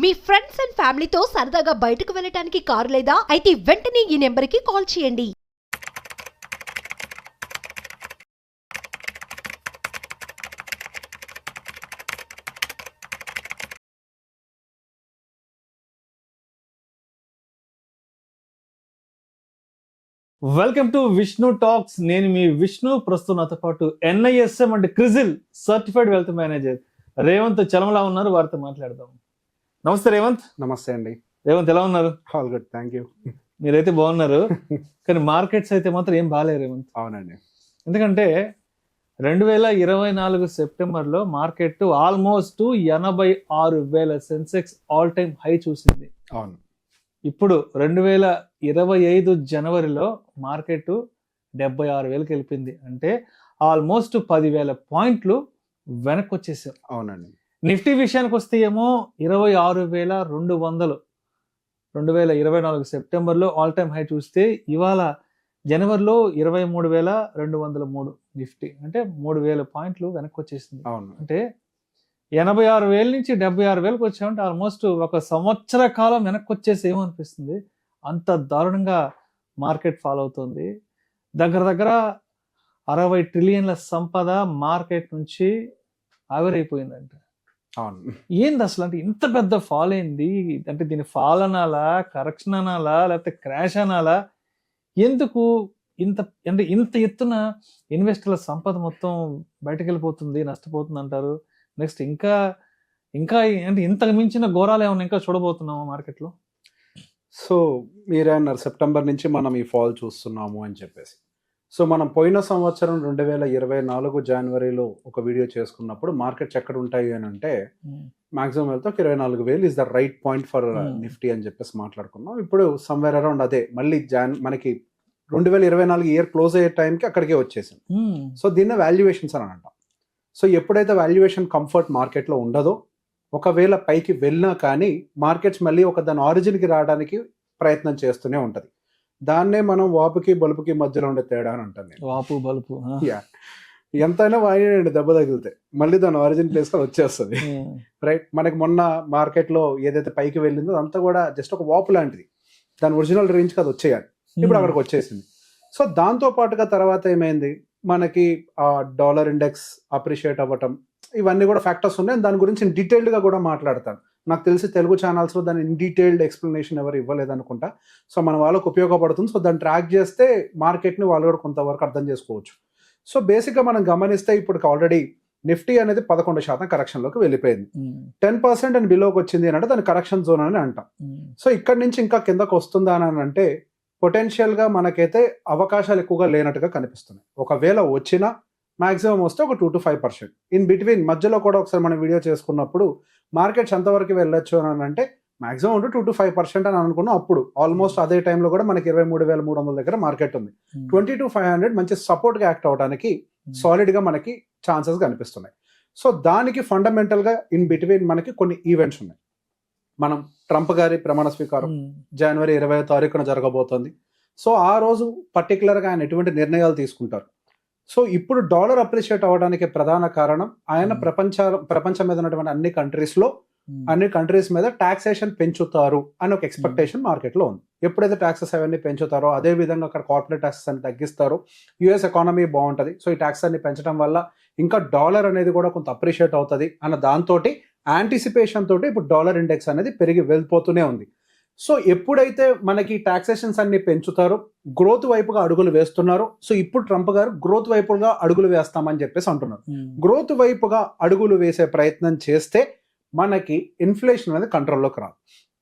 Me friends and ఫ్యామిలీతో సరదాగా బయటకు వెళ్ళటానికి కారు లేదా అయితే వెంటనే ఈ నెంబర్కి కాల్ చేయండి. Welcome to Vishnu talks. నేను మీ విష్ణు. ప్రస్తుతం నాతో పాటు NISM అంటే CRISIL certified wealth manager Revanth Chalamala ఉన్నారు. వారితో మాట్లాడదాం. నమస్తే రేవంత్. నమస్తే అండి. రేవంత్ ఎలా ఉన్నారు? All good, thank you. మీరైతే బాగున్నారు, కానీ మార్కెట్స్ అయితే మాత్రం ఏం బాగాలేదు రేవంత్. అవునండి. ఎందుకంటే 2024 సెప్టెంబర్లో market almost 86,000 Sensex all time high చూసింది. అవును. ఇప్పుడు 2025 జనవరిలో మార్కెట్ 76,000కి వెళ్ళిపోయింది. అంటే ఆల్మోస్ట్ 10,000 పాయింట్లు వెనక్కి వచ్చేసారు. అవునండి. నిఫ్టీ విషయానికి వస్తే ఏమో 26,200 2024 సెప్టెంబర్లో ఆల్ టైమ్ హై చూస్తే ఇవాళ జనవరిలో 23,203 నిఫ్టీ, అంటే 3,000 పాయింట్లు వెనక్కి వచ్చేసింది. అవును. అంటే 86,000 నుంచి 76,000కి వచ్చామంటే ఆల్మోస్ట్ ఒక సంవత్సర కాలం వెనక్కి వచ్చేసి ఏమనిపిస్తుంది, అంత దారుణంగా మార్కెట్ ఫాలో అవుతుంది. దగ్గర 60 ట్రిలియన్ల సంపద మార్కెట్ నుంచి ఆవిరైపోయిందంట. అవును. ఏంది అసలు, అంటే ఇంత పెద్ద ఫాల్ అయింది అంటే దీని ఫాల్ అనాలా, కరెక్షన్ అనాలా, లేకపోతే క్రాష్ అనాలా? ఎందుకు ఇంత ఎత్తున ఇన్వెస్టర్ల సంపద మొత్తం బయటకు వెళ్ళిపోతుంది, నష్టపోతుంది అంటారు? నెక్స్ట్ ఇంకా అంటే ఇంతకు మించిన ఘోరాలు ఏమైనా ఇంకా చూడబోతున్నాము మార్కెట్లో? సో మీరే అన్నారు సెప్టెంబర్ నుంచి మనం ఈ ఫాల్ చూస్తున్నాము అని చెప్పేసి. సో మనం పోయిన సంవత్సరం 2024 జనవరిలో ఒక వీడియో చేసుకున్నప్పుడు మార్కెట్స్ ఎక్కడ ఉంటాయి అని అంటే మాక్సిమం వెళ్తే 24,000 is the right point for Nifty అని చెప్పేసి మాట్లాడుకున్నాం. ఇప్పుడు సమ్వేర్ అరౌండ్ అదే మళ్ళీ మనకి 2024 ఇయర్ క్లోజ్ అయ్యే టైంకి అక్కడికే వచ్చేసింది. సో దీన్ని వాల్యుయేషన్స్ అని అంటాం. సో ఎప్పుడైతే వాల్యుయేషన్ కంఫర్ట్ మార్కెట్లో ఉండదో, ఒకవేళ పైకి వెళ్ళినా కానీ మార్కెట్స్ మళ్ళీ దాని ఆరిజిన్కి రావడానికి ప్రయత్నం చేస్తూనే ఉంటుంది. దాన్నే మనం వాపుకి బలుపుకి మధ్యలో ఉండే తేడా అని అంటాను నేను. వాపు బలుపు ఎంతైనా వాయినండి, దెబ్బ తగిలితే మళ్ళీ దాని ఆరిజిన్ ప్లేస్కి వచ్చేస్తుంది. రైట్. మనకి మొన్న మార్కెట్లో ఏదైతే పైకి వెళ్ళిందో అదంతా కూడా జస్ట్ ఒక వాపు లాంటిది. దాని ఒరిజినల్ రేంజ్కి అది వచ్చేయాలి. ఇప్పుడు అక్కడికి వచ్చేసింది. సో దాంతో పాటుగా తర్వాత ఏమైంది, మనకి డాలర్ ఇండెక్స్ అప్రిషియేట్ అవ్వటం, ఇవన్నీ కూడా ఫ్యాక్టర్స్ ఉన్నాయి. దాని గురించి డీటెయిల్డ్గా కూడా మాట్లాడతాను. నాకు తెలిసి తెలుగు ఛానల్స్లో దాని ఇన్ డీటెయిల్డ్ ఎక్స్ప్లెనేషన్ ఎవరు ఇవ్వలేదు అనుకుంటా. సో మన వాళ్ళకు ఉపయోగపడుతుంది. సో దాన్ని ట్రాక్ చేస్తే మార్కెట్ని వాళ్ళు కూడా కొంతవరకు అర్థం చేసుకోవచ్చు. సో బేసిక్గా మనం గమనిస్తే ఇప్పుడు ఆల్రెడీ నిఫ్టీ అనేది 11% కరెక్షన్లోకి వెళ్ళిపోయింది. 10% అని బిలోకి వచ్చింది అని అంటే దాని కరెక్షన్ జోన్ అని అంటాం. సో ఇక్కడి నుంచి ఇంకా కిందకు వస్తుందా అని అంటే పొటెన్షియల్గా మనకైతే అవకాశాలు ఎక్కువగా లేనట్టుగా కనిపిస్తున్నాయి. ఒకవేళ వచ్చినా మాక్సిమం వస్తే ఒక 2 to 5%. ఇన్ బిట్వీన్ మధ్యలో కూడా ఒకసారి మనం వీడియో చేసుకున్నప్పుడు మార్కెట్స్ ఎంతవరకు వెళ్ళొచ్చు అని అంటే మాక్సిమం 2 to 5% అని అనుకున్నాం. అప్పుడు ఆల్మోస్ట్ అదే టైంలో కూడా మనకి 23,300 దగ్గర మార్కెట్ ఉంది. 20 to 500 మంచి సపోర్ట్గా యాక్ట్ అవడానికి సాలిడ్గా మనకి ఛాన్సెస్ కనిపిస్తున్నాయి. సో దానికి ఫండమెంటల్గా ఇన్ బిట్వీన్ మనకి కొన్ని ఈవెంట్స్ ఉన్నాయి. మనం ట్రంప్ గారి ప్రమాణ స్వీకారం జనవరి 20వ తారీఖున జరగబోతోంది. సో ఆ రోజు పర్టికులర్గా ఆయన ఎటువంటి నిర్ణయాలు తీసుకుంటారు. సో ఇప్పుడు డాలర్ అప్రిషియేట్ అవ్వడానికి ప్రధాన కారణం ఆయన ప్రపంచం మీద ఉన్నటువంటి అన్ని కంట్రీస్ మీద టాక్సేషన్ పెంచుతారు అని ఒక ఎక్స్పెక్టేషన్ మార్కెట్లో ఉంది. ఎప్పుడైతే ట్యాక్సెస్ అవన్నీ పెంచుతారో అదే విధంగా అక్కడ కార్పొరేట్ ట్యాక్సెస్ అన్ని తగ్గిస్తారు, యుఎస్ ఎకానమీ బాగుంటుంది. సో ఈ ట్యాక్స్ అన్ని పెంచడం వల్ల ఇంకా డాలర్ అనేది కూడా కొంత అప్రిషియేట్ అవుతుంది అన్న దాంతో యాంటిసిపేషన్ తోటి ఇప్పుడు డాలర్ ఇండెక్స్ అనేది పెరిగి వెళ్ళిపోతూనే ఉంది. సో ఎప్పుడైతే మనకి టాక్సేషన్స్ అన్ని పెంచుతారో గ్రోత్ వైపుగా అడుగులు వేస్తున్నారు. సో ఇప్పుడు ట్రంప్ గారు గ్రోత్ వైపుగా అడుగులు వేస్తామని చెప్పేసి అంటున్నారు. గ్రోత్ వైపుగా అడుగులు వేసే ప్రయత్నం చేస్తే మనకి ఇన్ఫ్లేషన్ అనేది కంట్రోల్లోకి రాదు.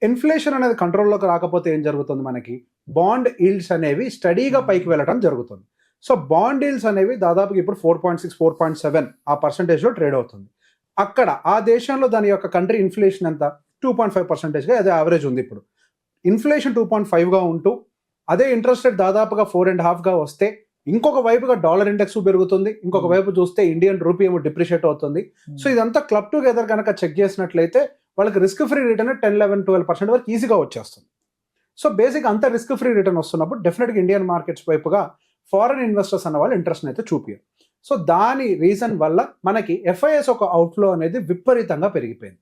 ఇన్ఫ్లేషన్ అనేది కంట్రోల్లోకి రాకపోతే ఏం జరుగుతుంది, మనకి బాండ్ ఈల్డ్స్ అనేవి స్టడీగా పైకి వెళ్ళడం జరుగుతుంది. సో బాండ్ ఈల్డ్స్ అనేవి దాదాపుగా ఇప్పుడు 4.6, 4.7 ఆ పర్సంటేజ్లో ట్రేడ్ అవుతుంది. అక్కడ ఆ దేశంలో దాని యొక్క కంట్రీ ఇన్ఫ్లేషన్ ఎంత 2.5%గా అదే యావరేజ్ ఉంది. ఇప్పుడు ఇన్ఫ్లేషన్ 2.5గా ఉంటూ అదే ఇంట్రెస్ట్ రేట్ దాదాపుగా 4.5గా వస్తే ఇంకొక వైపుగా డాలర్ ఇండెక్స్ పెరుగుతుంది, ఇంకొక వైపు చూస్తే ఇండియన్ రూపీ ఏమో డిప్రిషియేట్ అవుతుంది. సో ఇదంతా క్లబ్ టుగెదర్ కనుక చెక్ చేసినట్లయితే వాళ్ళకి రిస్క్ ఫ్రీ రిటర్న్ 10, 11, 12% వరకు ఈజీగా వచ్చేస్తుంది. సో బేసిక్ అంత రిస్క్ ఫ్రీ రిటర్న్ వస్తున్నప్పుడు డెఫినెట్గా ఇండియన్ మార్కెట్స్ వైపుగా ఫారెన్ ఇన్వెస్టర్స్ అన్న వాళ్ళు ఇంట్రెస్ట్ అయితే చూపించారు. సో దాని రీజన్ వల్ల మనకి FIS ఒక అవుట్ఫ్లో అనేది విపరీతంగా పెరిగిపోయింది.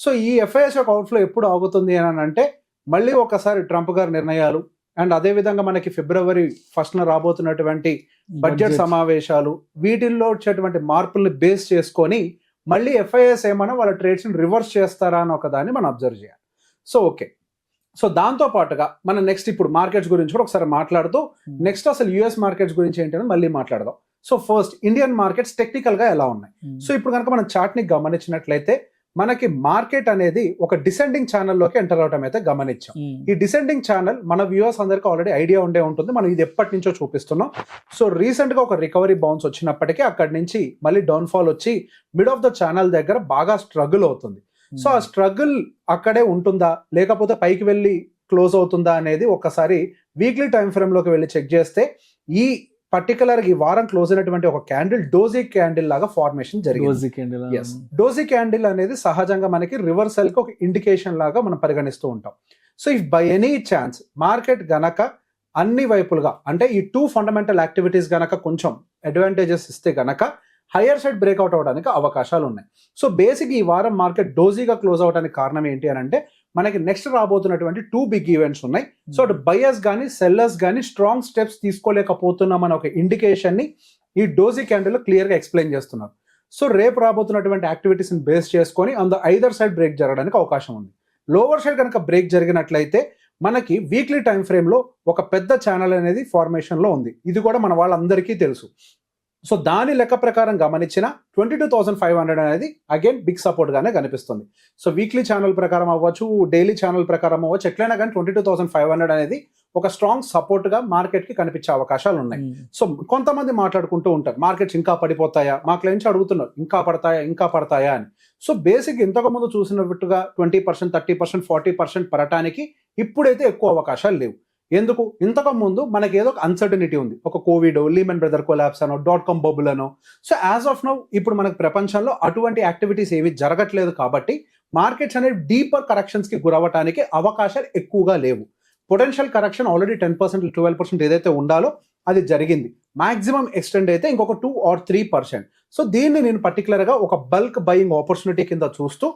సో ఈ ఎఫ్ఐఎస్ యొక్క అవుట్ఫ్లో ఎప్పుడు ఆగుతుంది అని అంటే మళ్ళీ ఒకసారి ట్రంప్ గారి నిర్ణయాలు అండ్ అదే విధంగా మనకి February 1st రాబోతున్నటువంటి బడ్జెట్ సమావేశాలు వీటిల్లో వచ్చేటువంటి మార్పుల్ని బేస్ చేసుకొని మళ్ళీ ఎఫ్ఐఎస్ ఏమైనా వాళ్ళ ట్రేడ్స్ ని రివర్స్ చేస్తారా అని ఒక దాన్ని మనం అబ్జర్వ్ చేయాలి. సో ఓకే, సో దాంతో పాటుగా మనం నెక్స్ట్ ఇప్పుడు మార్కెట్స్ గురించి కూడా ఒకసారి మాట్లాడుతూ నెక్స్ట్ అసలు యుఎస్ మార్కెట్స్ గురించి ఏంటని మళ్ళీ మాట్లాడదాం. So first Indian markets technical గా ఎలా ఉన్నాయి. సో ఇప్పుడు కనుక మనం చార్ట్ ని గమనించినట్లయితే మనకి మార్కెట్ అనేది ఒక డిసెండింగ్ ఛానల్లోకి ఎంటర్ అవడం అయితే గమనించాం. ఈ డిసెండింగ్ ఛానల్ మన వ్యూవర్స్ అందరికీ ఆల్రెడీ ఐడియా ఉండే ఉంటుంది, మనం ఇది ఎప్పటి నుంచో చూపిస్తున్నాం. సో రీసెంట్ గా ఒక రికవరీ బౌన్స్ వచ్చినప్పటికీ అక్కడి నుంచి మళ్ళీ డౌన్ ఫాల్ వచ్చి మిడ్ ఆఫ్ ద ఛానల్ దగ్గర బాగా స్ట్రగుల్ అవుతుంది. సో ఆ స్ట్రగుల్ అక్కడే ఉంటుందా లేకపోతే పైకి వెళ్ళి క్లోజ్ అవుతుందా అనేది ఒకసారి వీక్లీ టైం ఫ్రేమ్ లోకి వెళ్ళి చెక్ చేస్తే ఈ పర్టికులర్ ఈ వారం క్లోజ్ అయినటువంటి ఒక క్యాండిల్ డోజీ క్యాండిల్ లాగా ఫార్మేషన్ జరిగింది. డోజీ క్యాండిల్ అనేది సహజంగా మనకి రివర్సల్ కి ఒక ఇండికేషన్ లాగా మనం పరిగణిస్తూ ఉంటాం. So if by any chance market గనక అన్ని వైపులుగా అంటే ఈ 2 ఫండమెంటల్ యాక్టివిటీస్ గనక కొంచెం అడ్వాంటేజెస్ ఇస్తే గనక హయ్యర్ సైడ్ బ్రేక్అవుట్ అవడానికి అవకాశాలు ఉన్నాయి. సో బేసిక్ ఈ వారం మార్కెట్ డోజీగా క్లోజ్ అవడానికి కారణం ఏంటి అని అంటే మనకి నెక్స్ట్ రాబోతున్నటువంటి 2 బిగ్ ఈవెంట్స్ ఉన్నాయి. సో అటు బయర్స్ కానీ సెల్లర్స్ కానీ స్ట్రాంగ్ స్టెప్స్ తీసుకోలేకపోతున్నాం అనే ఒక ఇండికేషన్ ని ఈ డోజీ క్యాండిల్ క్లియర్ గా ఎక్స్ప్లెయిన్ చేస్తున్నారు. సో రేపు రాబోతున్నటువంటి యాక్టివిటీస్ ని బేస్ చేసుకొని on the either side break జరగడానికి అవకాశం ఉంది. లోవర్ సైడ్ కనుక బ్రేక్ జరిగినట్లయితే మనకి వీక్లీ టైం ఫ్రేమ్ లో ఒక పెద్ద ఛానల్ అనేది ఫార్మేషన్ లో ఉంది. ఇది కూడా మన వాళ్ళందరికీ తెలుసు. సో దాని లెక్క ప్రకారం గమనించిన 22,500 అనేది అగైన్ బిగ్ సపోర్ట్ గానే కనిపిస్తుంది. సో వీక్లీ ఛానల్ ప్రకారం అవ్వచ్చు, డైలీ ఛానల్ ప్రకారం అవ్వచ్చు, ఎట్లయినా కానీ 22,500 అనేది ఒక స్ట్రాంగ్ సపోర్ట్ గా మార్కెట్ కి కనిపించే అవకాశాలు ఉన్నాయి. సో కొంతమంది మాట్లాడుకుంటూ ఉంటారు మార్కెట్స్ ఇంకా పడిపోతాయా, మా క్లయింట్స్ అడుగుతున్నారు ఇంకా పడతాయా అని. సో బేసిక్ ఇంతకు ముందు చూసినట్టుగా 20%, 30%, 40% పడటానికి ఇప్పుడైతే ఎక్కువ అవకాశాలు లేవు. ఎందుకు? ఇంతకు ముందు మనకి ఏదో ఒక అన్సర్టనిటీ ఉంది, ఒక కోవిడ్, లీమన్ బ్రదర్ కొలాప్స్ అనో, .com బబుల్ అనో. సో యాజ్ ఆఫ్ నౌ ఇప్పుడు మనకు ప్రపంచంలో అటువంటి యాక్టివిటీస్ ఏవి జరగట్లేదు కాబట్టి మార్కెట్స్ అనేవి డీపర్ కరెక్షన్స్ కి గురవటానికి అవకాశాలు ఎక్కువగా లేవు. పొటెన్షియల్ కరెక్షన్ ఆల్రెడీ 10%, 12% ఏదైతే ఉండాలో అది జరిగింది. మాక్సిమం ఎక్స్టెండ్ అయితే ఇంకొక 2 or 3%. సో దీన్ని నేను పర్టికులర్ గా ఒక బల్క్ బయింగ్ ఆపర్చునిటీ కింద చూస్తూ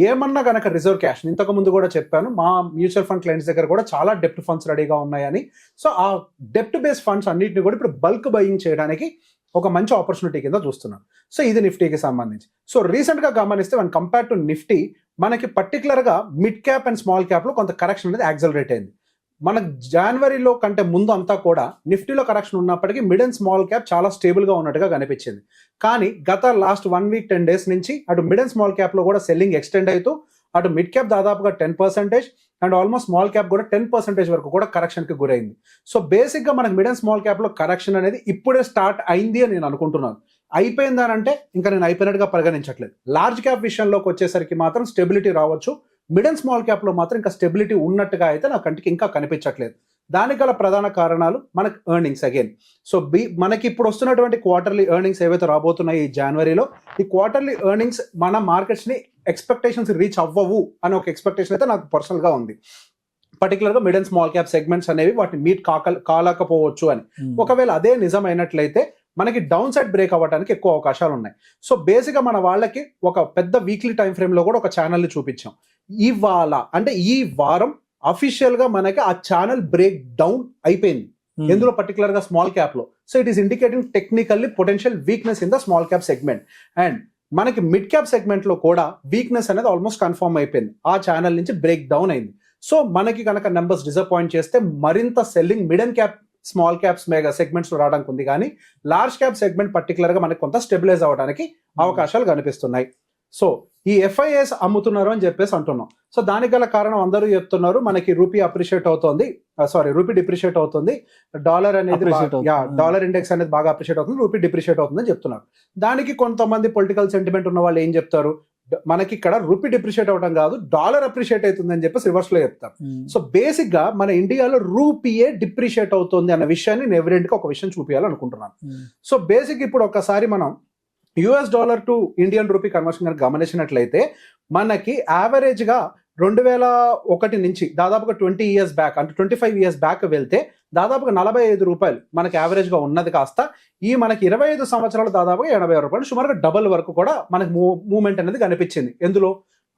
ఏమన్నా గనక రిజర్వ్ క్యాష్, ఇంతకు ముందు కూడా చెప్పాను మా మ్యూచువల్ ఫండ్ క్లయింట్స్ దగ్గర కూడా చాలా డెప్ట్ ఫండ్స్ రెడీగా ఉన్నాయని. సో ఆ డెప్ట్ బేస్డ్ ఫండ్స్ అన్నింటినీ కూడా ఇప్పుడు బల్క్ బయింగ్ చేయడానికి ఒక మంచి ఆపర్చునిటీ కింద చూస్తున్నాను. సో ఇది నిఫ్టీకి సంబంధించి. సో రీసెంట్ గా గమనిస్తే వన్ కంపేర్ టు నిఫ్టీ మనకి పర్టికులర్ గా mid cap and small cap లో కొంత కరెక్షన్ అనేది యాక్సలరేట్ అయింది. మనకు జనవరిలో కంటే ముందు అంతా కూడా నిఫ్టీలో కరెక్షన్ ఉన్నప్పటికీ మిడ్ అండ్ స్మాల్ క్యాప్ చాలా స్టేబుల్ గా ఉన్నట్టుగా కనిపించింది. కానీ గత లాస్ట్ 1 week 10 days నుంచి అటు మిడ్ అండ్ స్మాల్ క్యాప్ లో కూడా సెల్లింగ్ ఎక్స్టెండ్ అవుతూ అటు మిడ్ క్యాప్ దాదాపుగా 10% అండ్ ఆల్మోస్ట్ స్మాల్ క్యాప్ కూడా 10% వరకు కూడా కరెక్షన్ కి గురైంది. సో బేసిక్ గా మనకు మిడ్ అండ్ స్మాల్ క్యాప్ లో కరెక్షన్ అనేది ఇప్పుడే స్టార్ట్ అయింది అని నేను అనుకుంటున్నాను. అయిపోయిందానంటే ఇంకా నేను అయిపోయినట్టుగా పరిగణించట్లేదు. లార్జ్ క్యాప్ విషయంలోకి వచ్చేసరికి మాత్రం స్టెబిలిటీ రావచ్చు, మిడ్ అండ్ స్మాల్ క్యాప్ లో మాత్రం ఇంకా స్టెబిలిటీ ఉన్నట్టుగా అయితే నా కంటికి ఇంకా కనిపించట్లేదు. దానికి గల ప్రధాన కారణాలు మనకి ఎర్నింగ్స్ అగైన్. సో మనకి ఇప్పుడు వస్తున్నటువంటి క్వార్టర్లీ ఎర్నింగ్స్ ఏవైతే రాబోతున్నాయి ఈ జనవరిలో, ఈ క్వార్టర్లీ ఎర్నింగ్స్ మన మార్కెట్స్ ని ఎక్స్పెక్టేషన్స్ రీచ్ అవ్వవు అనే ఒక ఎక్స్పెక్టేషన్ అయితే నాకు పర్సనల్ గా ఉంది. పర్టికులర్ గా mid and small cap segments అనేవి వాటిని మీట్ కాలేకపోవచ్చు అని. ఒకవేళ అదే నిజమైనట్లయితే మనకి డౌన్ సైడ్ బ్రేక్ అవ్వడానికి ఎక్కువ అవకాశాలు ఉన్నాయి. సో బేసిక్ గా మన వాళ్ళకి ఒక పెద్ద వీక్లీ టైం ఫ్రేమ్ లో కూడా ఒక ఛానల్ ని చూపించాం. ఇవాళ అంటే ఈ వారం అఫీషియల్ గా మనకి ఆ ఛానల్ బ్రేక్ డౌన్ అయిపోయింది. ఎందులో పర్టికులర్ గా స్మాల్ క్యాప్ లో. So it is indicating technically potential weakness in the small cap segment. And మనకి మిడ్ క్యాప్ సెగ్మెంట్ లో కూడా వీక్నెస్ అనేది ఆల్మోస్ట్ కన్ఫర్మ్ అయిపోయింది, ఆ ఛానల్ నుంచి బ్రేక్ డౌన్ అయింది. సో మనకి కనుక నెంబర్స్ డిసప్పాయింట్ చేస్తే మరింత selling mid and cap small caps mega segments లో రావడానికి ఉంది, కానీ లార్జ్ క్యాప్ సెగ్మెంట్ పర్టికులర్ గా మనకి కొంత స్టెబిలైజ్ అవ్వడానికి అవకాశాలు కనిపిస్తున్నాయి. సో ఈ ఎఫ్ఐఎస్ అమ్ముతున్నారు అని చెప్పేసి అంటున్నాం. సో దానికి గల కారణం అందరూ చెప్తున్నారు మనకి రూపీ అప్రిషియేట్ అవుతుంది, రూపీ డిప్రిషియేట్ అవుతుంది, డాలర్ అనేది డాలర్ ఇండెక్స్ అనేది బాగా అప్రిషియేట్ అవుతుంది, రూపీ డిప్రిషియేట్ అవుతుంది అని చెప్తున్నారు. దానికి కొంతమంది పొలిటికల్ సెంటిమెంట్ ఉన్న వాళ్ళు ఏం చెప్తారు, మనకి ఇక్కడ రూపీ డిప్రిషియేట్ అవడం కాదు డాలర్ అప్రిషియేట్ అవుతుంది అని చెప్పేసి రివర్స్ లో చెప్తారు. సో బేసిక్ గా మన ఇండియాలో రూపీయే డిప్రిషియేట్ అవుతుంది అన్న విషయాన్ని నేను ఎవిడెంట్ గా ఒక విషయం చూపించాలనుకుంటున్నాను. సో బేసిక్ ఇప్పుడు ఒకసారి మనం US dollar to Indian rupee conversion గమనించినట్లయితే మనకి యావరేజ్ గా 2001 నుంచి దాదాపుగా 20 years బ్యాక్ అంటే 25 years బ్యాక్ వెళ్తే దాదాపుగా 45 రూపాయలు మనకి యావరేజ్ గా ఉన్నది కాస్త ఈ మనకి 25 సంవత్సరాలు దాదాపుగా 80 రూపాయలు సుమారుగా డబల్ వరకు కూడా మనకి మూవ్మెంట్ అనేది కనిపించింది. ఎందులో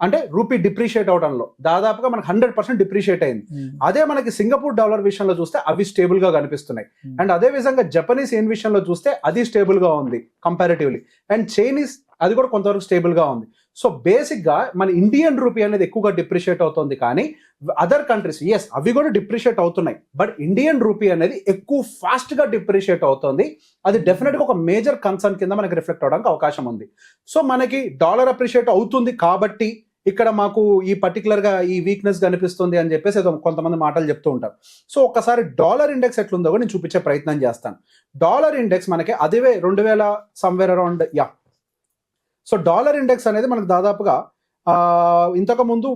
అంటే రూపీ డిప్రిషియేట్ అవడంలో దాదాపుగా మనకు 100% డిప్రిషియేట్ అయింది. అదే మనకి సింగపూర్ డాలర్ విషయంలో చూస్తే అవి స్టేబుల్ గా కనిపిస్తున్నాయి. అండ్ అదే విధంగా జపనీస్ యెన్ విషయంలో చూస్తే అది స్టేబుల్ గా ఉంది కంపారిటివ్లీ. అండ్ చైనీస్ అది కూడా కొంతవరకు స్టేబుల్ గా ఉంది. సో బేసిక్ గా మన ఇండియన్ రూపీ అనేది ఎక్కువగా డిప్రిషియేట్ అవుతుంది, కానీ అదర్ కంట్రీస్ ఎస్ అవి కూడా డిప్రిషియేట్ అవుతున్నాయి, బట్ ఇండియన్ రూపీ అనేది ఎక్కువ ఫాస్ట్ గా డిప్రిషియేట్ అవుతుంది. అది డెఫినెట్ గా ఒక మేజర్ కన్సర్న్ కింద మనకి రిఫ్లెక్ట్ అవడానికి అవకాశం ఉంది. సో మనకి డాలర్ అప్రిషియేట్ అవుతుంది కాబట్టి ఇక్కడ మాకు ఈ పర్టికులర్ గా ఈ వీక్నెస్ కనిపిస్తుంది అని చెప్పేసి ఏదో కొంతమంది మాటలు చెప్తూ ఉంటారు. సో ఒక్కసారి డాలర్ ఇండెక్స్ ఎట్లుందో కూడా నేను చూపించే ప్రయత్నం చేస్తాను. డాలర్ ఇండెక్స్ మనకి అదే 2000 somewhere around so dollar index అనేది మనకు దాదాపుగా ఇంతకు ముందు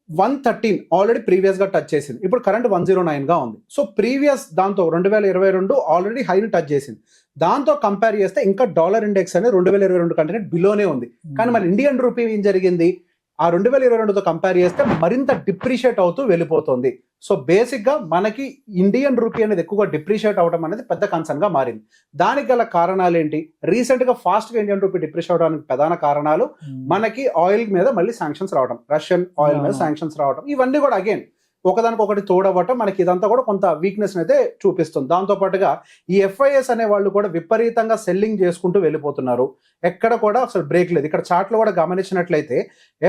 113 ఆల్రెడీ ప్రీవియస్ గా టచ్ చేసింది. ఇప్పుడు కరెంట్ 109 గా ఉంది. సో ప్రీవియస్ దాంతో 2022 ఆల్రెడీ హైని టచ్ చేసింది. దాంతో కంపేర్ చేస్తే ఇంకా డాలర్ ఇండెక్స్ అనేది 2022 కంటే బిలోనే ఉంది. కానీ మన ఇండియన్ రూపీ ఏం జరిగింది, ఆ 2022తో కంపేర్ చేస్తే మరింత డిప్రిషియేట్ అవుతూ వెళ్ళిపోతుంది. సో బేసిక్ గా మనకి ఇండియన్ రూపీ అనేది ఎక్కువగా డిప్రిషియేట్ అవడం అనేది పెద్ద కన్సర్న్ గా మారింది. దానికి గల కారణాలు ఏంటి? రీసెంట్ గా ఫాస్ట్ గా ఇండియన్ రూపీ డిప్రిషియేట్ అవడానికి ప్రధాన కారణాలు మనకి ఆయిల్ మీద మళ్ళీ శాంక్షన్స్ రావడం, రష్యన్ ఆయిల్ మీద శాంక్షన్స్ రావడం, ఇవన్నీ కూడా అగైన్ ఒకదానికొకటి తోడవటం మనకి ఇదంతా కూడా కొంత వీక్నెస్ అయితే చూపిస్తుంది. దాంతో పాటుగా ఈ FIS అనే వాళ్ళు కూడా విపరీతంగా సెల్లింగ్ చేసుకుంటూ వెళ్ళిపోతున్నారు. ఎక్కడ కూడా అసలు బ్రేక్ లేదు. ఇక్కడ చార్ట్ లో కూడా గమనించినట్లయితే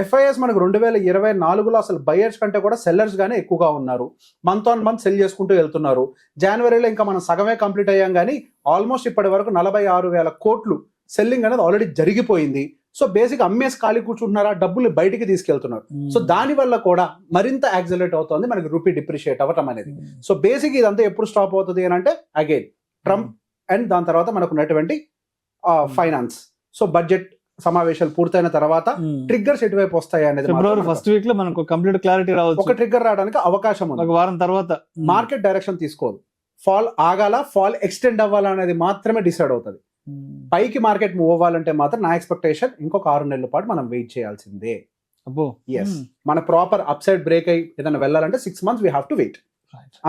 FIS మనకు 2024లో అసలు బయర్స్ కంటే కూడా సెల్లర్స్ గానే ఎక్కువగా ఉన్నారు. మంత్ ఆన్ మంత్ సెల్ చేసుకుంటూ వెళ్తున్నారు. జనవరిలో ఇంకా మనం సగమే కంప్లీట్ అయ్యాం, కానీ ఆల్మోస్ట్ ఇప్పటి వరకు 46,000 కోట్లు సెల్లింగ్ అనేది ఆల్రెడీ జరిగిపోయింది. సో బేసిక్ అమ్మేసి ఖాళీ కూర్చుంటున్నారా, డబ్బులు బయటికి తీసుకెళ్తున్నారు. సో దాని వల్ల కూడా మరింత యాక్సిలరేట్ అవుతుంది మనకి రూపీ డిప్రిషియేట్ అవ్వటం అనేది. సో బేసిక్ ఇదంతా ఎప్పుడు స్టాప్ అవుతుంది అని అంటే అగైన్ ట్రంప్ అండ్ దాని తర్వాత మనకు ఉన్నటువంటి ఫైనాన్స్, సో బడ్జెట్ సమావేశాలు పూర్తయిన తర్వాత ట్రిగ్గర్స్ ఎటువైపు వస్తాయి అనేది ఫిబ్రవరి ఫస్ట్ వీక్ లో మనకు కంప్లీట్ క్లారిటీ రావచ్చు. ఒక ట్రిగ్గర్ రావడానికి అవకాశం ఉంది. ఒక వారం తర్వాత మార్కెట్ డైరెక్షన్ తీసుకోదు. ఫాల్ ఆగాల, ఫాల్ ఎక్స్టెండ్ అవ్వాలా అనేది మాత్రమే డిసైడ్ అవుతుంది. పైకి మార్కెట్ మూవ్ అవ్వాలంటే మాత్రం నా ఎక్స్పెక్టేషన్ ఇంకొక 6 నెలల పాటు మనం వెయిట్ చేయాల్సిందే. ఎస్, మన ప్రాపర్ అప్ సైడ్ బ్రేక్ అయ్యి ఏదైనా వెళ్ళాలంటే 6 months we have to wait.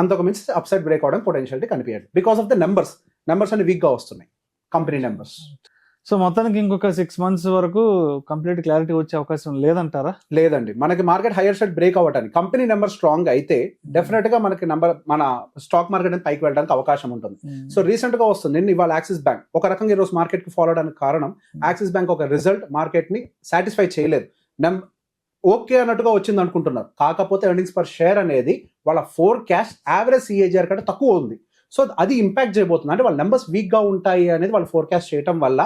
అంతకు మించి అప్ సైడ్ బ్రేక్ అవడానికి పొటెన్షియాలిటీ కనిపించదు బికాస్ ఆఫ్ ద నెంబర్స్ అన్ని వీక్ గా వస్తున్నాయి, కంపెనీ నెంబర్స్. సో మొత్తానికి ఇంకొక 6 months వరకు కంప్లీట్ క్లారిటీ వచ్చే అవకాశం లేదంటారా? లేదండి, మనకి మార్కెట్ హైయర్ సైడ్ బ్రేక్ అవ్వడానికి కంపెనీ నెంబర్ స్ట్రాంగ్ అయితే డెఫినెట్ గా మనకి మన స్టాక్ మార్కెట్ అనేది పైకి వెళ్ళడానికి అవకాశం ఉంటుంది. సో రీసెంట్ గా వస్తుంది నిన్న ఇవాళ యాక్సిస్ బ్యాంక్ ఒక రకంగా ఈరోజు మార్కెట్ కి ఫాలో అవడానికి కారణం యాక్సిస్ బ్యాంక్ ఒక రిజల్ట్ మార్కెట్ ని సాటిస్ఫై చేయలేదు. ఓకే అన్నట్టుగా వచ్చింది అనుకుంటున్నారు, కాకపోతే ఎర్నింగ్స్ పర్ షేర్ అనేది వాళ్ళ ఫోర్కాస్ట్ యావరేజ్ CAGR కంటే తక్కువ ఉంది. సో అది ఇంపాక్ట్ చేయబోతుంది. అంటే వాళ్ళ నెంబర్స్ వీక్ గా ఉంటాయి అనేది వాళ్ళు ఫోర్కాస్ట్ చేయడం వల్ల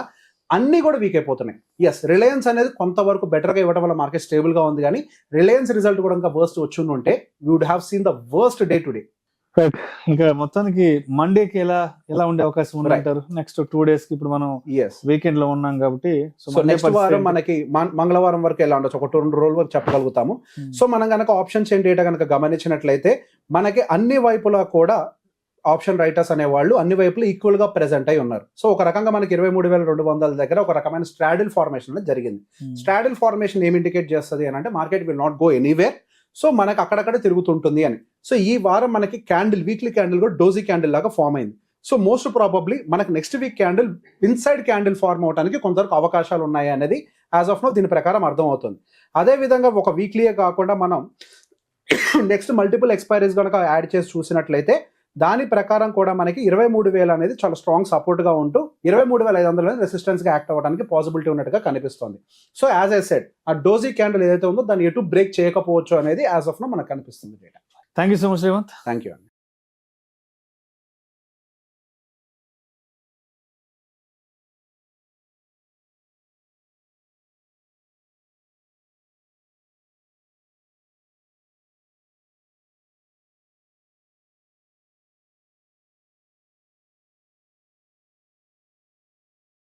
అన్ని కూడా వీక్ అయిపోతున్నాయి. ఎస్, రిలయన్స్ అనేది కొంతవరకు బెటర్ గా ఇవ్వడం వల్ల మార్కెట్ స్టేబుల్ గా ఉంది, కానీ రిలయన్స్ రిజల్ట్ కూడా ఇంకా వర్స్ట్ వచ్చి ఉంటే we would have seen the worst day to day. ఇంకా మొత్తానికి మండేకి ఎలా ఉండే అవకాశం ఉంది అంటారు? నెక్స్ట్ 2 days కి ఇప్పుడు మనం వీకెండ్ లో ఉన్నాం కాబట్టి సో నెక్స్ట్ వారం మనకి మంగళవారం వరకు ఎలా ఉండొచ్చు, ఒక 2 రోజుల వరకు చెప్పగలుగుతాము. సో మనం కనుక ఆప్షన్ చైన్ డేటా కనుక గమనించినట్లయితే మనకి అన్ని వైపులా కూడా ఆప్షన్ రైటర్స్ అనే వాళ్ళు అన్ని వైపులు ఈక్వల్ గా ప్రెసెంట్ అయి ఉన్నారు. సో ఒక రకంగా మనకి 23,200 దగ్గర ఒక రకమైన స్ట్రాడిల్ ఫార్మేషన్ అనేది జరిగింది. స్ట్రాడిల్ ఫార్మేషన్ ఏం ఇండికేట్ చేస్తుంది అని అంటే market will not go anywhere, so మనకు అక్కడక్కడ తిరుగుతుంటుంది అని. సో ఈ వారం మనకి వీక్లీ క్యాండిల్ కూడా డోజీ క్యాండిల్ లాగా ఫామ్ అయింది. సో మోస్ట్ ప్రాబబ్లీ మనకు next week candle inside candle form అవడానికి కొంతవరకు అవకాశాలు ఉన్నాయి అనేది యాజ్ ఆఫ్ నో దీని ప్రకారం అర్థం అవుతుంది. అదే విధంగా ఒక వీక్లీయే కాకుండా మనం నెక్స్ట్ మల్టిపుల్ ఎక్స్పైరీస్ కనుక యాడ్ చేసి చూసినట్లయితే దాని ప్రకారం కూడా మనకి 23,000 అనేది చాలా స్ట్రాంగ్ సపోర్ట్ గా ఉంటూ 23,500 రెసిస్టెన్స్ గా యాక్ట్ అవ్వడానికి పాసిబిలిటీ ఉన్నట్టుగా కనిపిస్తుంది. సో యాజ్ ఐ సెడ్ ఆ డోజీ క్యాండిల్ ఏదైతే ఉందో దాన్ని ఎటు బ్రేక్ చేయకపోవచ్చు అనేది యాజ్ ఆఫ్ నో మనకు కనిపిస్తుంది data. Thank you so much Revanth. Thank you అండి.